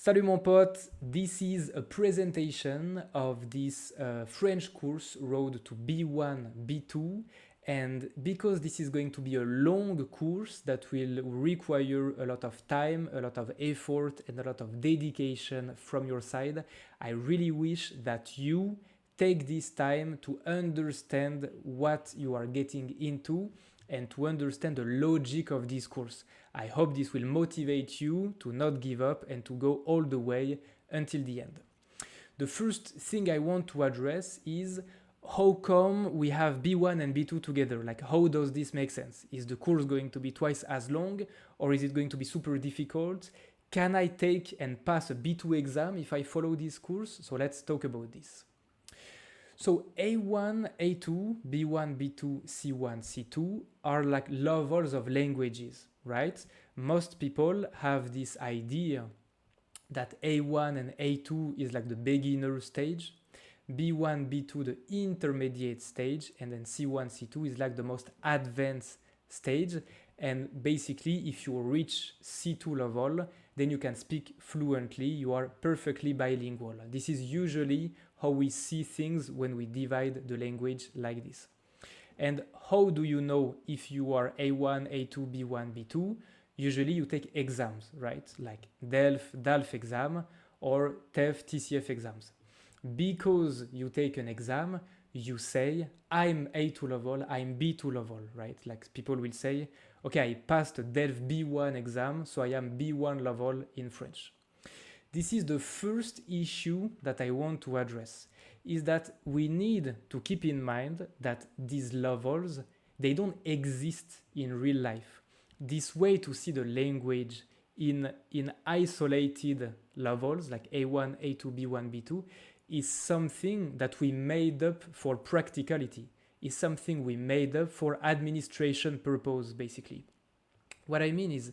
Salut mon pote, this is a presentation of this French course Road to B1, B2, and because this is going to be a long course that will require a lot of time, a lot of effort, and a lot of dedication from your side, I really wish that you take this time to understand what you are getting into and to understand the logic of this course. I hope this will motivate you to not give up and to go all the way until the end. The first thing I want to address is how come we have B1 and B2 together? Like, how does this make sense? Is the course going to be twice as long, or is it going to be super difficult? Can I take and pass a B2 exam if I follow this course? So let's talk about this. So A1, A2, B1, B2, C1, C2 are like levels of languages, right? Most people have this idea that A1 and A2 is like the beginner stage, B1, B2 the intermediate stage, and then C1, C2 is like the most advanced stage. And basically, if you reach C2 level, then you can speak fluently, you are perfectly bilingual. This is usually how we see things when we divide the language like this. And how do you know if you are A1, A2, B1, B2? Usually you take exams, right? Like DELF exam or TEF, TCF exams. Because you take an exam, you say, I'm A2 level, I'm B2 level, right? Like people will say, okay, I passed a DELF B1 exam, so I am B1 level in French. This is the first issue that I want to address, is that we need to keep in mind that these levels, they don't exist in real life. This way to see the language in isolated levels, like A1, A2, B1, B2, is something that we made up for practicality, is something we made up for administration purpose, basically. What I mean is,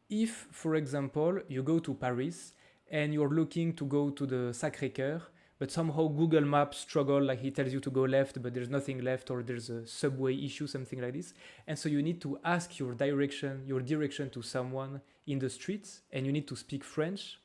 if, for example, you go to Paris and you're looking to go to the Sacré-Cœur, but somehow Google Maps struggle, like he tells you to go left, but there's nothing left, or there's a subway issue, something like this. And so you need to ask your direction to someone in the streets, and you need to speak French.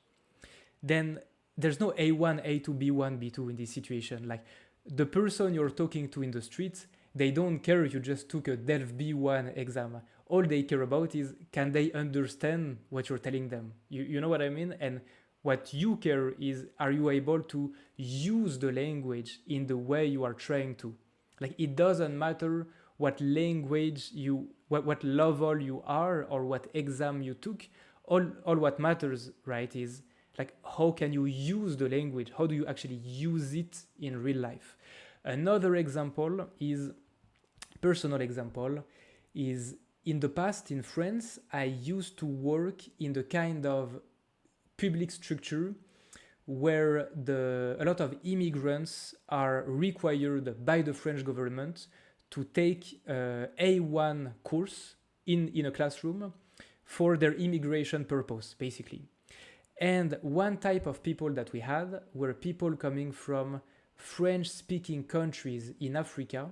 Then there's no A1, A2, B1, B2 in this situation. Like the person you're talking to in the streets, they don't care if you just took a DELF B1 exam. All they care about is, can they understand what you're telling them? You know what I mean? And what you care is, are you able to use the language in the way you are trying to? Like it doesn't matter what language what level you are or what exam you took. All what matters, right, is like how can you use the language? How do you actually use it in real life? Another example is, personal example, is in the past in France, I used to work in the kind of public structure where a lot of immigrants are required by the French government to take A1 course in a classroom for their immigration purpose, basically. And one type of people that we had were people coming from French-speaking countries in Africa,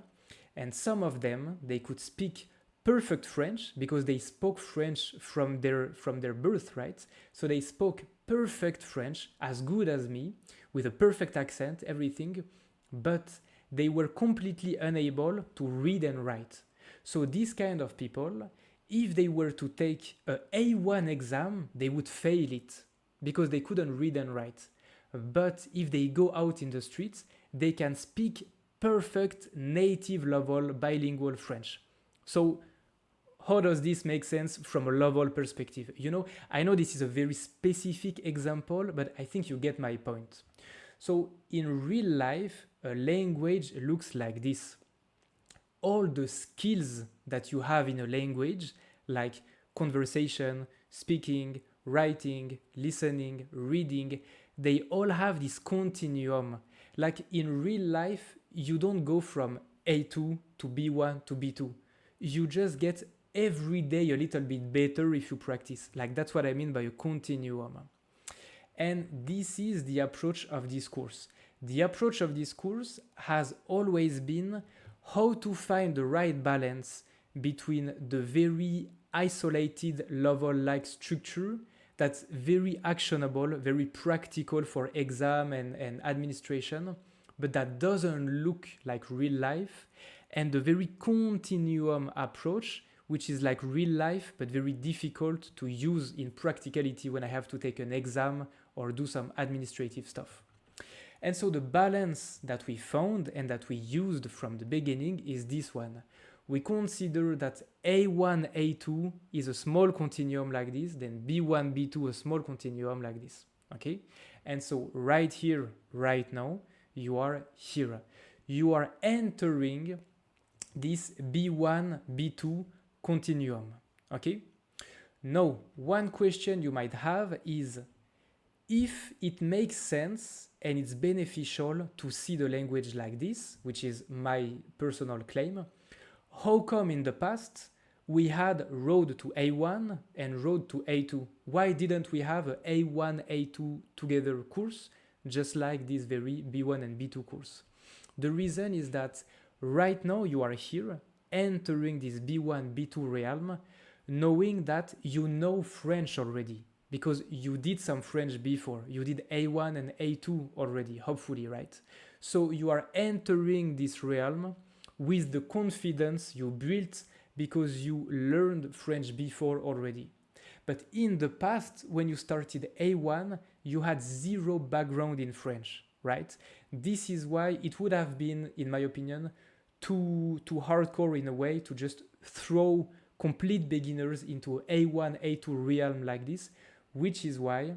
and some of them, they could speak perfect French because they spoke French from their birth, right? So they spoke perfect French, as good as me, with a perfect accent, everything, but they were completely unable to read and write. So these kind of people, if they were to take a A1 exam, they would fail it because they couldn't read and write. But if they go out in the streets, they can speak perfect native level bilingual French. So how does this make sense from a level perspective? You know, I know this is a very specific example, but I think you get my point. So in real life, a language looks like this. All the skills that you have in a language, like conversation, speaking, writing, listening, reading, they all have this continuum. Like in real life, you don't go from A2 to B1 to B2. You just get every day a little bit better if you practice. Like that's what I mean by a continuum. And this is the approach of this course. The approach of this course has always been how to find the right balance between the very isolated level-like structure that's very actionable, very practical for exam and administration, but that doesn't look like real life, and the very continuum approach, which is like real life but very difficult to use in practicality when I have to take an exam or do some administrative stuff. And so the balance that we found and that we used from the beginning is this one. We consider that A1, A2 is a small continuum like this, then B1, B2 a small continuum like this, okay? And so right here, right now, you are here. You are entering this B1, B2 continuum, okay? Now, one question you might have is, if it makes sense and it's beneficial to see the language like this, which is my personal claim, how come in the past we had road to A1 and road to A2? Why didn't we have a A1, A2 together course, just like this very B1 and B2 course? The reason is that right now you are here, entering this B1, B2 realm, knowing that you know French already, because you did some French before. You did A1 and A2 already, hopefully, right? So you are entering this realm with the confidence you built because you learned French before already. But in the past, when you started A1, you had zero background in French, right? This is why it would have been, in my opinion, too hardcore in a way to just throw complete beginners into A1, A2 realm like this, which is why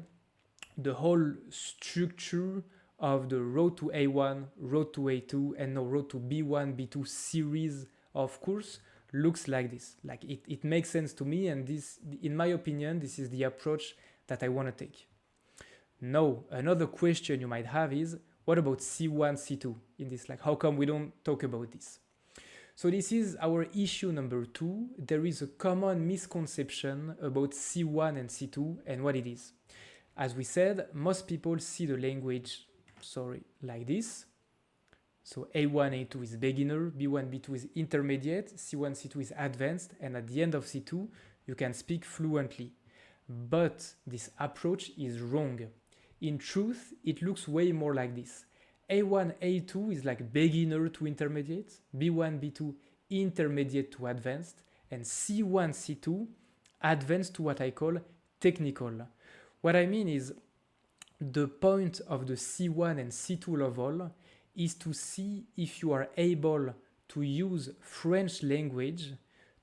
the whole structure of the road to A1, road to A2, and now road to B1, B2 series of course looks like this. Like it makes sense to me, and this, in my opinion, this is the approach that I want to take. Now, another question you might have is, what about C1, C2 in this? Like, how come we don't talk about this? So this is our issue number 2. There is a common misconception about C1 and C2 and what it is. As we said, most people see the language, like this. So A1, A2 is beginner, B1, B2 is intermediate, C1, C2 is advanced, and at the end of C2, you can speak fluently. But this approach is wrong. In truth, it looks way more like this. A1, A2 is like beginner to intermediate, B1, B2 intermediate to advanced, and C1, C2 advanced to what I call technical. What I mean is, the point of the C1 and C2 level is to see if you are able to use French language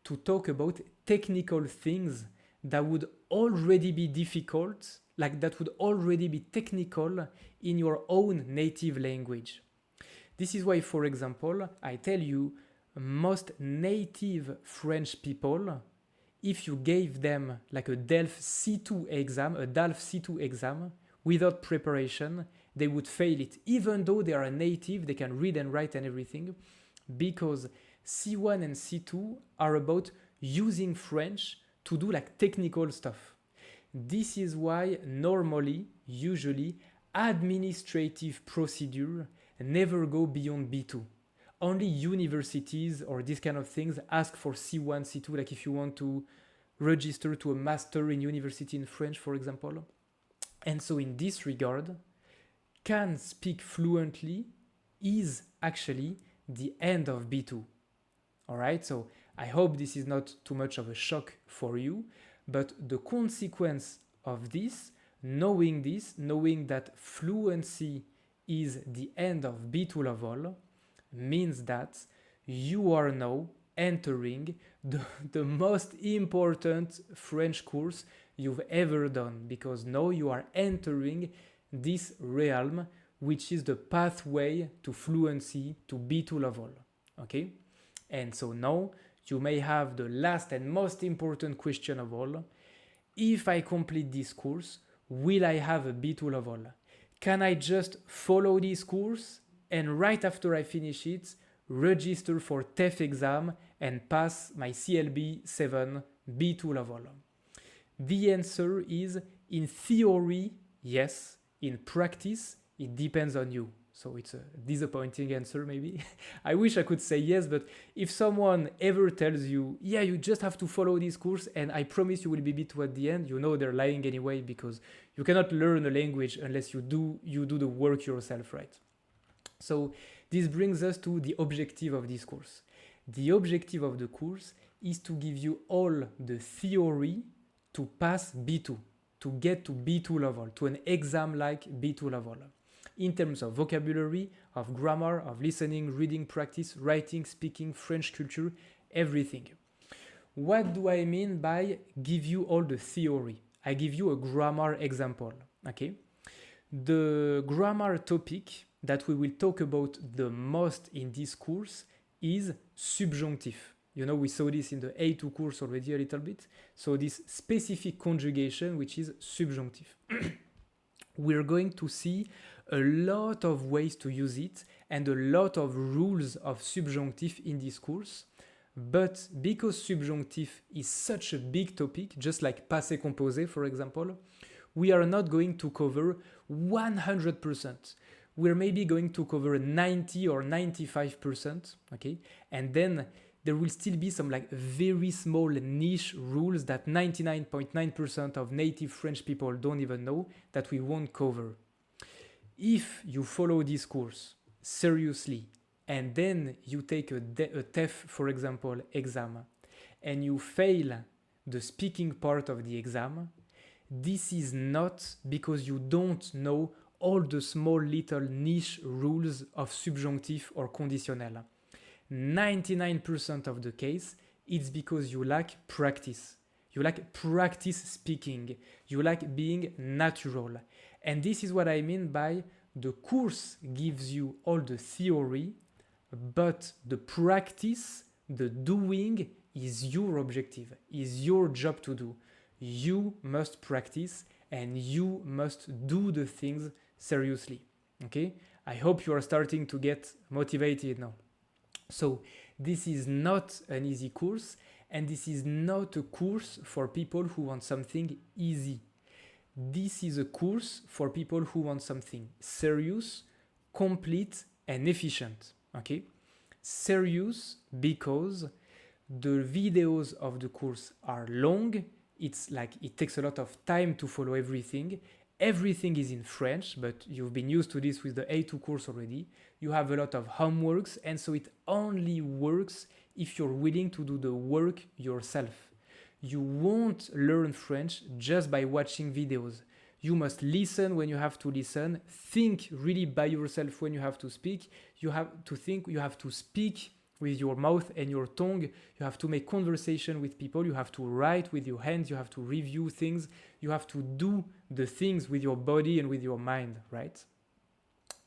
to talk about technical things that would already be difficult, like that would already be technical in your own native language. This is why, for example, I tell you, most native French people, if you gave them like a DELF C2 exam, without preparation, they would fail it. Even though they are a native, they can read and write and everything, because C1 and C2 are about using French to do like technical stuff. This is why normally, usually, administrative procedure never go beyond B2. Only universities or these kind of things ask for C1, C2, like if you want to register to a master in university in French, for example. And so in this regard, can speak fluently is actually the end of B2. All right, so I hope this is not too much of a shock for you, but the consequence of this, knowing that fluency is the end of B2 level, means that you are now entering the most important French course you've ever done, because now you are entering this realm, which is the pathway to fluency, to B2 level, okay? And so now you may have the last and most important question of all. If I complete this course, will I have a B2 level? Can I just follow this course and right after I finish it, register for TEF exam and pass my CLB 7 B2 level? The answer is, in theory, yes. In practice, it depends on you. So it's a disappointing answer maybe. I wish I could say yes, but if someone ever tells you, yeah, you just have to follow this course and I promise you will be B2 at the end, you know they're lying anyway, because you cannot learn a language unless you do the work yourself, right? So this brings us to the objective of this course. The objective of the course is to give you all the theory to pass B2, to get to B2 level, to an exam like B2 level, in terms of vocabulary, of grammar, of listening, reading practice, writing, speaking, French culture, everything. What do I mean by give you all the theory? I give you a grammar example, okay? The grammar topic that we will talk about the most in this course is subjunctive. You know, we saw this in the A2 course already a little bit. So this specific conjugation, which is subjunctive. We're going to see a lot of ways to use it and a lot of rules of subjunctive in this course. But because subjunctive is such a big topic, just like passé composé, for example, we are not going to cover 100%. We're maybe going to cover 90 or 95%, okay? And then there will still be some like very small niche rules that 99.9% of native French people don't even know that we won't cover. If you follow this course seriously and then you take a TEF, for example, exam, and you fail the speaking part of the exam, this is not because you don't know all the small little niche rules of subjunctive or conditionnel. 99% of the case, it's because you lack practice. You lack practice speaking. You lack being natural. And this is what I mean by the course gives you all the theory, but the practice, the doing is your objective, is your job to do. You must practice and you must do the things seriously. Okay? I hope you are starting to get motivated now. So this is not an easy course, and this is not a course for people who want something easy. This is a course for people who want something serious, complete, and efficient. Okay? Serious because the videos of the course are long. It's like it takes a lot of time to follow everything. Everything is in French, but you've been used to this with the A2 course already. You have a lot of homeworks, and so it only works if you're willing to do the work yourself. You won't learn French just by watching videos. You must listen when you have to listen, think really by yourself when you have to speak. You have to think, you have to speak with your mouth and your tongue. You have to make conversation with people. You have to write with your hands. You have to review things. You have to do the things with your body and with your mind, right?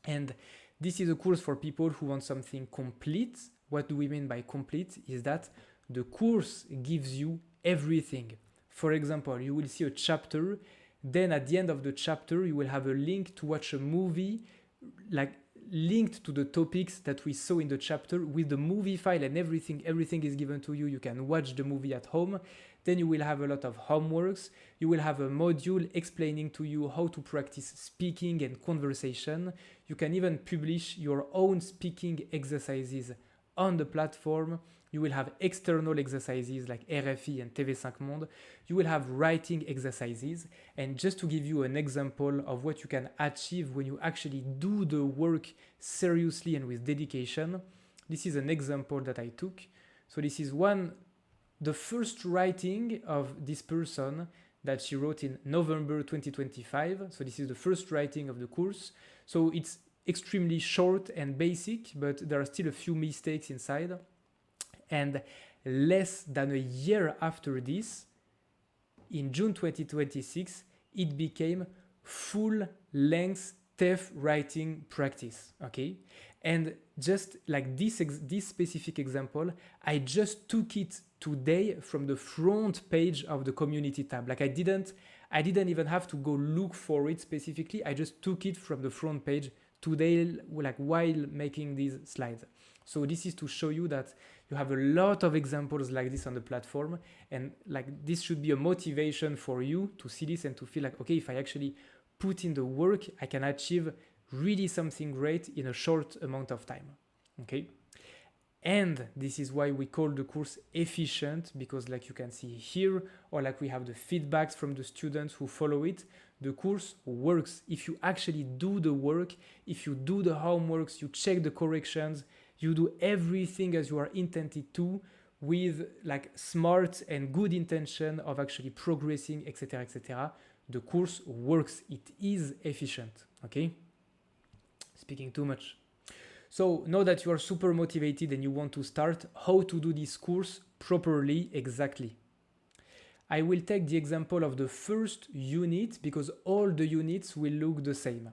And this is a course for people who want something complete. What do we mean by complete? Is that the course gives you everything. For example, you will see a chapter, then at the end of the chapter, you will have a link to watch a movie, like linked to the topics that we saw in the chapter with the movie file and everything. Everything is given to you. You can watch the movie at home. Then you will have a lot of homeworks. You will have a module explaining to you how to practice speaking and conversation. You can even publish your own speaking exercises on the platform. You will have external exercises like RFI and TV5 Monde. You will have writing exercises. And just to give you an example of what you can achieve when you actually do the work seriously and with dedication, this is an example that I took. So this is the first writing of this person that she wrote in November 2025. So this is the first writing of the course. So it's extremely short and basic, but there are still a few mistakes inside. And less than a year after this, in June 2026, it became full-length TEF writing practice, okay? And just like this specific example, I just took it today from the front page of the community tab. Like I didn't even have to go look for it specifically. I just took it from the front page today, like while making these slides. So this is to show you that you have a lot of examples like this on the platform, and like this should be a motivation for you to see this and to feel like, okay, if I actually put in the work, I can achieve really something great in a short amount of time. Okay? And this is why we call the course efficient, because like you can see here, or like we have the feedbacks from the students who follow it, the course works. If you actually do the work, if you do the homeworks, you check the corrections, you do everything as you are intended to, with like smart and good intention of actually progressing, etc., etc., the course works. It is efficient. Okay? Speaking too much. So now that you are super motivated and you want to start, how to do this course properly exactly? I will take the example of the first unit because all the units will look the same.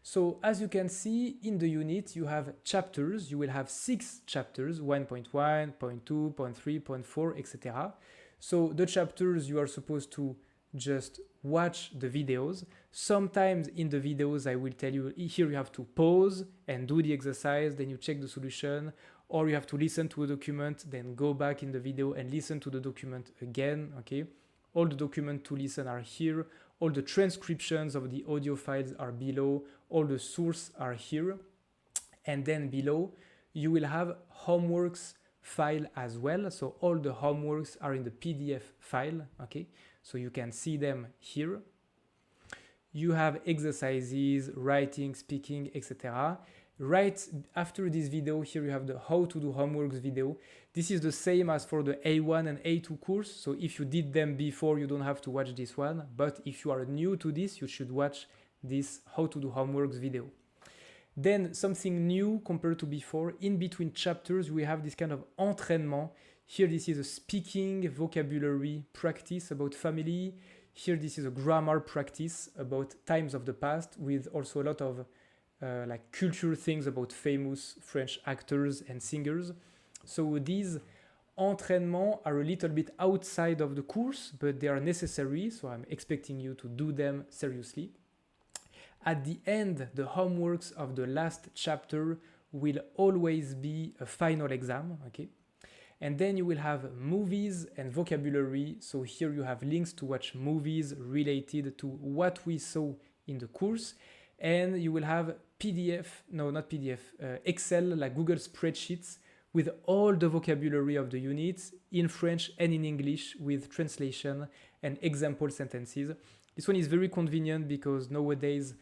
So as you can see in the unit, you have chapters. You will have 6 chapters, 1.1, 0.2, 0.3, 0.4, etc. So the chapters you are supposed to just watch the videos. Sometimes in the videos I will tell you here you have to pause and do the exercise, then you check the solution, or you have to listen to a document, then go back in the video and listen to the document again. Okay, all the documents to listen are here, all the transcriptions of the audio files are below, all the sources are here, and then below you will have homeworks file as well. So all the homeworks are in the PDF file. Okay, so you can see them here. You have exercises, writing, speaking, etc. Right after this video here you have the how to do homeworks video. This is the same as for the A1 and A2 course, so if you did them before you don't have to watch this one, but if you are new to this you should watch this how to do homeworks video. Then something new compared to before, in between chapters we have this kind of entraînement. Here this is a speaking vocabulary practice about family. Here this is a grammar practice about times of the past, with also a lot of like culture things about famous French actors and singers. So these entraînements are a little bit outside of the course, but they are necessary, so I'm expecting you to do them seriously. At the end, the homeworks of the last chapter will always be a final exam, okay? And then you will have movies and vocabulary. So here you have links to watch movies related to what we saw in the course. And you will have Excel, like Google spreadsheets with all the vocabulary of the units in French and in English with translation and example sentences. This one is very convenient because nowadays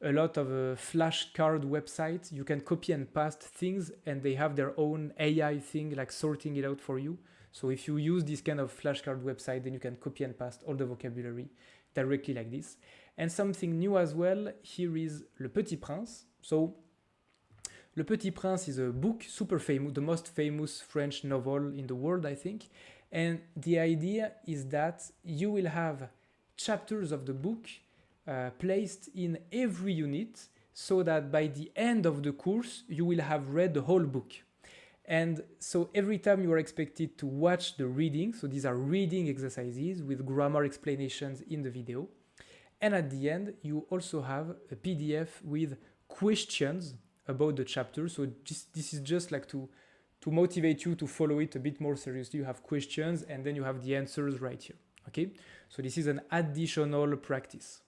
a lot of flashcard websites, you can copy and paste things and they have their own AI thing like sorting it out for you. So if you use this kind of flashcard website, then you can copy and paste all the vocabulary directly like this. And something new as well, here is Le Petit Prince. So Le Petit Prince is a book, super famous, the most famous French novel in the world, I think. And the idea is that you will have chapters of the book placed in every unit, so that by the end of the course you will have read the whole book. And so every time you are expected to watch the reading, so these are reading exercises with grammar explanations in the video. And at the end you also have a PDF with questions about the chapter. So this is just like to motivate you to follow it a bit more seriously. You have questions and then you have the answers right here. Okay, so this is an additional practice.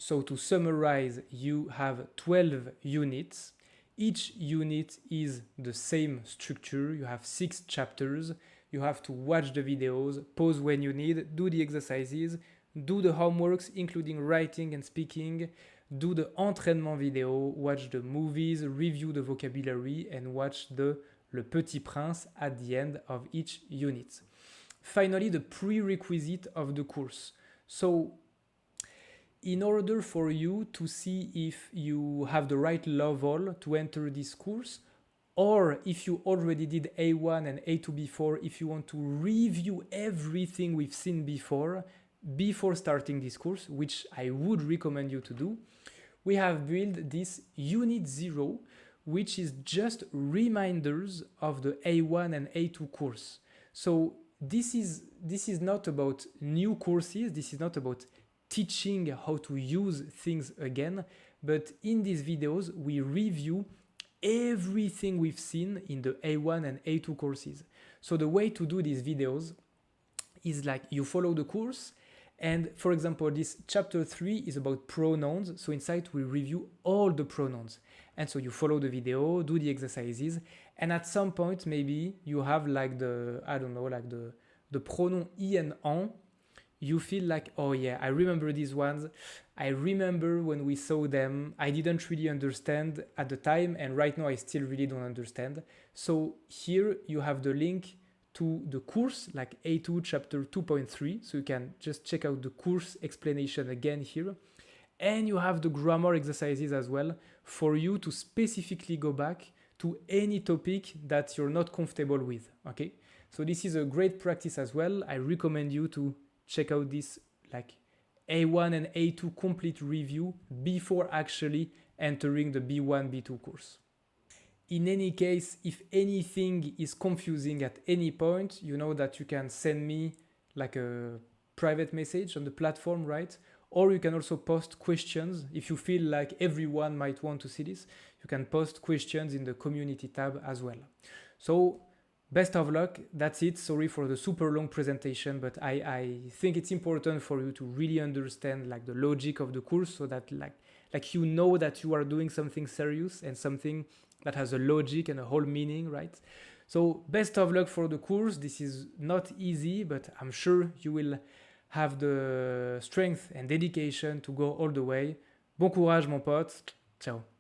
So to summarize, you have 12 units. Each unit is the same structure. You have 6 chapters. You have to watch the videos, pause when you need, do the exercises, do the homeworks, including writing and speaking, do the entraînement video, watch the movies, review the vocabulary, and watch the Le Petit Prince at the end of each unit. Finally, the prerequisite of the course. So in order for you to see if you have the right level to enter this course, or if you already did A1 and A2 before, if you want to review everything we've seen before starting this course, which I would recommend you to do, we have built this Unit 0, which is just reminders of the A1 and A2 course. So this is not about new courses, this is not about teaching how to use things again, but in these videos we review everything we've seen in the A1 and A2 courses. So the way to do these videos is like you follow the course And for example, this chapter 3 is about pronouns. So inside we review all the pronouns. And so you follow the video, do the exercises, and at some point maybe you have like the, I don't know, like the pronoun I and en. You feel like, oh yeah, I remember these ones. I remember when we saw them, I didn't really understand at the time, and right now I still really don't understand. So here you have the link to the course, like A2 chapter 2.3. So you can just check out the course explanation again here. And you have the grammar exercises as well for you to specifically go back to any topic that you're not comfortable with, okay? So this is a great practice as well. I recommend you to check out this like A1 and A2 complete review before actually entering the B1, B2 course. In any case, if anything is confusing at any point, you know that you can send me like a private message on the platform, right? Or you can also post questions. If you feel like everyone might want to see this, you can post questions in the community tab as well. So best of luck. That's it. Sorry for the super long presentation, but I think it's important for you to really understand like the logic of the course, so that like you know that you are doing something serious and something that has a logic and a whole meaning, right? So best of luck for the course. This is not easy, but I'm sure you will have the strength and dedication to go all the way. Bon courage, mon pote. Ciao.